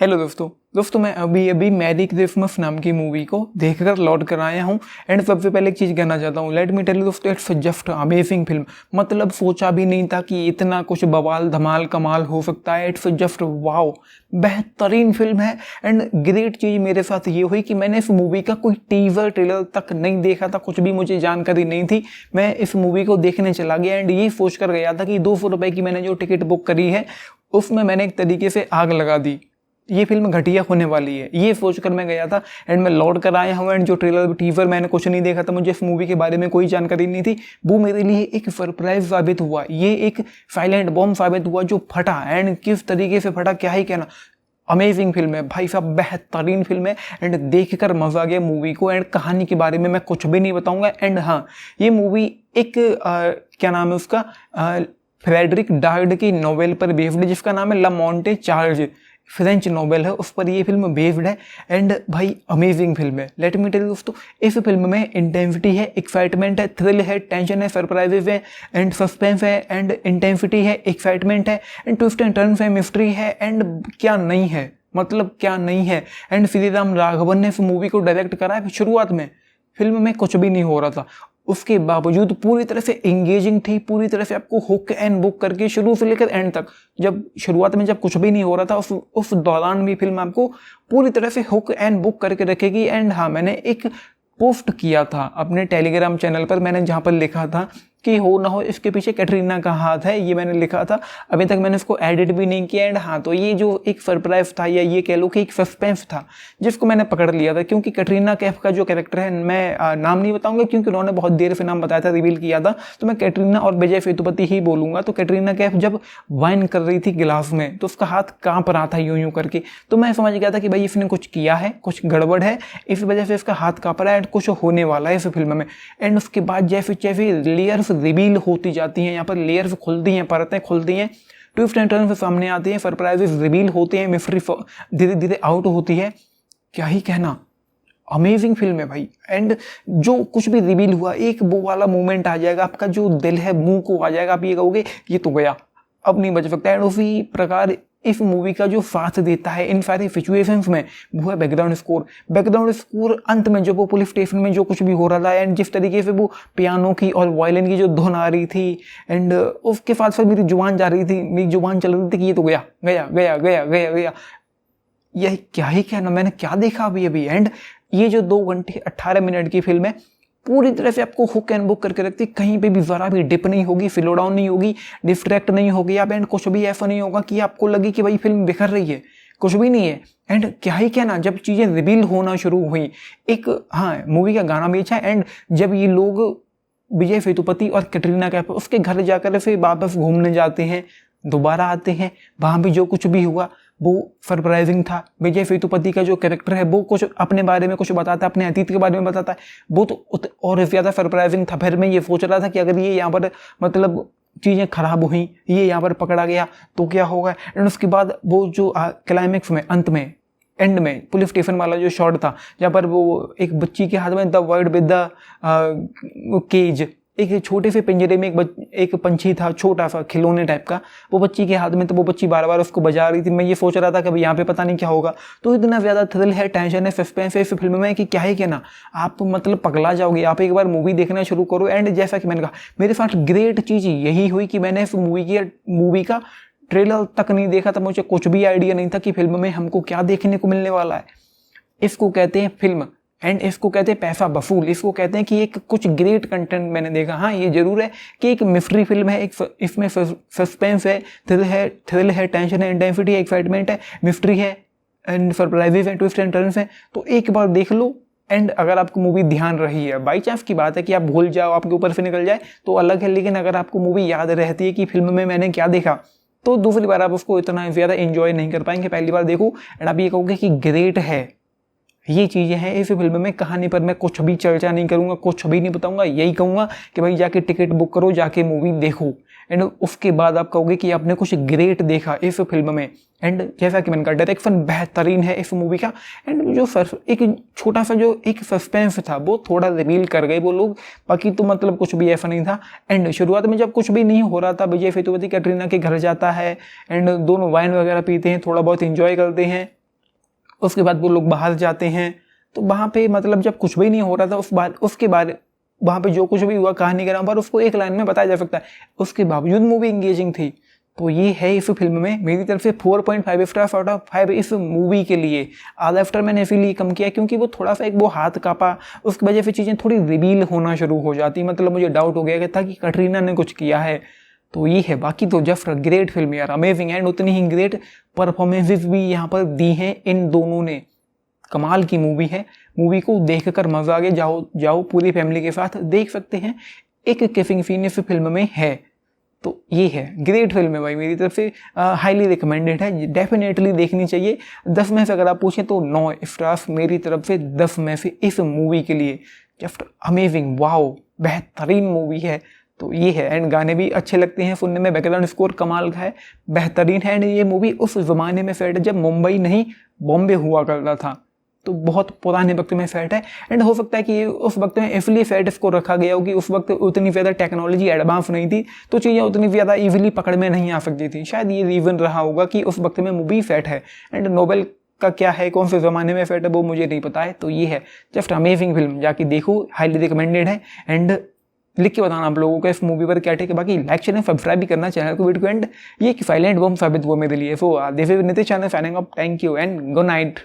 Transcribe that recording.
Hello दोस्तों मैं अभी मैरी क्रिसमस नाम की मूवी को देखकर लौट कर आया हूँ। एंड सबसे पहले एक चीज़ कहना चाहता हूँ, लेट मी टेल यू दोस्तों, इट्स जस्ट अमेजिंग फिल्म। मतलब सोचा भी नहीं था कि इतना कुछ बवाल धमाल कमाल हो सकता है। इट्स जस्ट वाओ, बेहतरीन फिल्म है। एंड ग्रेट चीज़ मेरे साथ ये हुई कि मैंने इस मूवी का कोई टीजर ट्रेलर तक नहीं देखा था, कुछ भी मुझे जानकारी नहीं थी। मैं इस मूवी को देखने चला गया एंड ये सोच कर गया था कि 200 रुपये की मैंने जो टिकट बुक करी है उसमें मैंने एक तरीके से आग लगा दी, ये फिल्म घटिया होने वाली है, ये सोचकर मैं गया था। एंड मैं लौट कर आया हूँ। एंड जो ट्रेलर टीजर मैंने कुछ नहीं देखा था, मुझे इस मूवी के बारे में कोई जानकारी नहीं थी, वो मेरे लिए एक सरप्राइज साबित हुआ। ये एक साइलेंट बॉम्ब साबित हुआ जो फटा। एंड किस तरीके से फटा क्या ही कहना। अमेजिंग फिल्म है भाई साहब, बेहतरीन फिल्म है। एंड देख कर मजा आ गया मूवी को। एंड कहानी के बारे में मैं कुछ भी नहीं बताऊंगा। एंड हाँ, ये मूवी एक क्या नाम है उसका, फ्रेडरिक डार्ड की नोवेल पर बेस्ड, जिसका नाम है ला मोंटे चार्ज, फ्रेंच नोवेल है, उस पर ये फिल्म बेस्ड है। एंड भाई अमेजिंग फिल्म है। लेट मी टेल यू दोस्तों, इस फिल्म में इंटेंसिटी है, एक्साइटमेंट है, थ्रिल है, टेंशन है, सरप्राइजेस है, एंड सस्पेंस है, एंड इंटेंसिटी है, एक्साइटमेंट है, एंड ट्विस्ट एंड टर्न्स है, मिस्ट्री है। एंड क्या नहीं है, मतलब क्या नहीं है। एंड श्रीराम राघवन ने इस मूवी को डायरेक्ट करा है। शुरुआत में फिल्म में कुछ भी नहीं हो रहा था, उसके बावजूद पूरी तरह से एंगेजिंग थी, पूरी तरह से आपको हुक एंड बुक करके शुरू से लेकर एंड तक। जब शुरुआत में जब कुछ भी नहीं हो रहा था, उस दौरान भी फिल्म आपको पूरी तरह से हुक एंड बुक करके रखेगी। एंड हाँ, मैंने एक पोस्ट किया था अपने टेलीग्राम चैनल पर, मैंने जहाँ पर लिखा था कि हो ना हो इसके पीछे कैटरीना का हाथ है, ये मैंने लिखा था। अभी तक मैंने इसको एडिट भी नहीं किया। एंड हाँ, तो ये जो एक सरप्राइज था, या ये कह लो कि एक सस्पेंस था, जिसको मैंने पकड़ लिया था। क्योंकि कैटरीना कैफ का जो कैरेक्टर है, मैं नाम नहीं बताऊंगा क्योंकि उन्होंने बहुत देर से नाम बताया था, रिवील किया था, तो मैं कैटरीना और विजय सेतुपति ही बोलूंगा। तो कैटरीना कैफ जब वाइन कर रही थी गिलास में, तो उसका हाथ कांप रहा था यूं यूं करके। तो मैं समझ गया था कि भाई इसने कुछ किया है, कुछ गड़बड़ है, इस वजह से इसका हाथ कांप रहा है, कुछ होने वाला है इस फिल्म में। एंड उसके बाद जैसे जैसे लेयर्स रिवील होती जाती हैं, यहाँ पर लेयर्स खुलती हैं, परतें खुलती हैं, ट्विस्ट एंड टर्न्स सामने आती हैं, सरप्राइजेस रिवील होते हैं, मिस्ट्री धीरे धीरे आउट होती है। क्या ही कहना, अमेजिंग फिल्म है भाई। एंड जो कुछ भी रिवील हुआ, एक वो वाला मोमेंट आ जाएगा, आपका जो दिल है मुंह को आ जाएगा, आप ये कहोगे ये तो गया, अब नहीं बच सकता। एंड उसी प्रकार इस मूवी का जो साथ देता है इन सारी सिचुएशंस में, वो है बैकग्राउंड स्कोर। बैकग्राउंड स्कोर अंत में जब वो पुलिस स्टेशन में जो कुछ भी हो रहा था, एंड जिस तरीके से वो पियानो की और वायलिन की जो धुन आ रही थी, एंड उसके साथ साथ मेरी जुबान जा रही थी, मेरी जुबान चल रही थी कि ये तो गया गया गया गया गया गया। यह क्या ही कहना, मैंने क्या देखा अभी। एंड ये जो 2 घंटे 18 मिनट की फिल्म है, पूरी तरह से आपको हुक एंड बुक करके रखती, कहीं पे भी जरा भी डिप नहीं होगी, स्लो डाउन नहीं होगी, डिस्ट्रैक्ट नहीं होगी आप। एंड कुछ भी ऐसा नहीं होगा कि आपको लगे कि भाई फिल्म बिखर रही है, कुछ भी नहीं है। एंड क्या ही कहना, जब चीज़ें रिवील होना शुरू हुई, एक हाँ मूवी का गाना भी अच्छा है। एंड जब ये लोग विजय सेतुपति और कैटरीना कैफ उसके घर जाकर फिर वापस घूमने जाते हैं, दोबारा आते हैं, वहाँ भी जो कुछ भी हुआ वो सरप्राइजिंग था। विजय सेतुपति का जो कैरेक्टर है वो कुछ अपने बारे में कुछ बताता है, अपने अतीत के बारे में बताता है, वो तो और ज़्यादा सरप्राइजिंग था। फिर मैं ये सोच रहा था कि अगर ये यहाँ पर मतलब चीज़ें खराब हुई, ये यहाँ पर पकड़ा गया तो क्या होगा। एंड उसके बाद वो जो क्लाइमेक्स में, अंत में, एंड में पुलिस स्टेशन वाला जो शॉट था, जहाँ पर वो एक बच्ची के हाथ में the word with the cage, एक छोटे से पिंजरे में एक पंछी था, छोटा सा खिलौने टाइप का, वो बच्ची के हाथ में, तो वो बच्ची बार बार उसको बजा रही थी। मैं ये सोच रहा था कि यहाँ पे पता नहीं क्या होगा। तो इतना ज़्यादा थ्रिल है, टेंशन है, सस्पेंस है इस फिल्म में कि क्या ही कहना, आप मतलब पगला जाओगे। आप एक बार मूवी देखना शुरू करो। एंड जैसा कि मैंने कहा, मेरे साथ ग्रेट चीज़ यही हुई कि मैंने इस मूवी का ट्रेलर तक नहीं देखा था, मुझे कुछ भी आइडिया नहीं था कि फिल्म में हमको क्या देखने को मिलने वाला है। इसको कहते हैं फिल्म, एंड इसको कहते हैं पैसा वसूल। इसको कहते हैं कि एक कुछ ग्रेट कंटेंट मैंने देखा। हाँ, ये जरूर है कि एक मिस्ट्री फिल्म है, एक इसमें सस्पेंस है, थ्रिल है, टेंशन है, इंटेंसिटी है, एक्साइटमेंट है, मिस्ट्री है, एंड सरप्राइजेस है, ट्विस्ट एंड टर्न्स है। तो एक बार देख लो। एंड अगर आपको मूवी ध्यान रही है, बाई चांस की बात है कि आप भूल जाओ, आपके ऊपर से निकल जाए तो अलग है, लेकिन अगर आपको मूवी याद रहती है कि फिल्म में मैंने क्या देखा, तो दूसरी बार आप उसको इतना ज़्यादा एंजॉय नहीं कर पाएंगे। पहली बार देखो एंड आप ये कहोगे कि ग्रेट है। ये चीज़ें हैं इस फिल्म में। कहानी पर मैं कुछ भी चर्चा नहीं करूंगा, कुछ भी नहीं बताऊंगा, यही कहूंगा कि भाई जाके टिकट बुक करो, जाके मूवी देखो। एंड उसके बाद आप कहोगे कि आपने कुछ ग्रेट देखा इस फिल्म में। एंड जैसा कि मैंने कहा, डायरेक्शन बेहतरीन है इस मूवी का। एंड जो एक छोटा सा जो एक सस्पेंस था वो थोड़ा रिवील कर गए वो लोग, बाकी तो मतलब कुछ भी ऐसा नहीं था। एंड शुरुआत में जब कुछ भी नहीं हो रहा था, विजय सेतुपति कैटरीना के घर जाता है एंड दोनों वाइन वगैरह पीते हैं, थोड़ा बहुत इंजॉय करते हैं, उसके बाद वो लोग बाहर जाते हैं, तो वहाँ पे मतलब जब कुछ भी नहीं हो रहा था उसके बाद वहाँ पे जो कुछ भी हुआ कहानी के नाम पर उसको एक लाइन में बताया जा सकता है, उसके बावजूद मूवी इंगेजिंग थी। तो ये है इस फिल्म में मेरी तरफ से 4.5 स्टार आउट ऑफ 5 इस मूवी के लिए। आधा आफ्टर मैंने इसीलिए कम किया क्योंकि वो थोड़ा सा एक वो हाथ कांपा, उसकी वजह से चीज़ें थोड़ी रिवील होना शुरू हो जाती, मतलब मुझे डाउट हो गया था कि कटरीना ने कुछ किया है। तो ये है, बाकी तो जस्ट ग्रेट फिल्म यार, अमेजिंग, एंड उतनी ही ग्रेट परफॉर्मेंसेज भी यहाँ पर दी हैं इन दोनों ने। कमाल की मूवी है, मूवी को देखकर मजा आ गया, जाओ पूरी फैमिली के साथ देख सकते हैं। एक किसिंग सीन इस फिल्म में है, तो ये है ग्रेट फिल्म है भाई, मेरी तरफ से हाईली रिकमेंडेड है, डेफिनेटली देखनी चाहिए। 10 में से अगर आप पूछें तो 9 स्टार्स मेरी तरफ से 10 में से इस मूवी के लिए। जस्ट अमेजिंग, वाओ, बेहतरीन मूवी है। तो ये है, एंड गाने भी अच्छे लगते हैं सुनने में, बैकग्राउंड स्कोर कमाल का है, बेहतरीन है। एंड ये मूवी उस ज़माने में सेट है जब मुंबई नहीं बॉम्बे हुआ करता था, तो बहुत पुराने वक्त में सेट है। एंड हो सकता है कि उस वक्त में इसलिए सेट इसको रखा गया हो कि उस वक्त उतनी ज़्यादा टेक्नोलॉजी एडवांस नहीं थी, तो चीज़ें उतनी ज़्यादा ईजिली पकड़ में नहीं आ सकती थी। शायद ये रीज़न रहा होगा कि उस वक्त में मूवी सेट है। एंड नोबेल का क्या है, कौन से ज़माने में सेट है, वो मुझे नहीं पता है। तो ये है जस्ट अमेजिंग फिल्म, जाके देखो, हाईली रिकमेंडेड है। एंड लिख के बताना आप लोगों का इस मूवी पर क्या टेक है। बाकी लाइक शेयर सब्सक्राइब भी करना चैनल को, वीडियो को। एंड ये कि साइलेंट बम साबित हुआ मेरे लिए। So this is Nitish channel signing off, thank you and good night.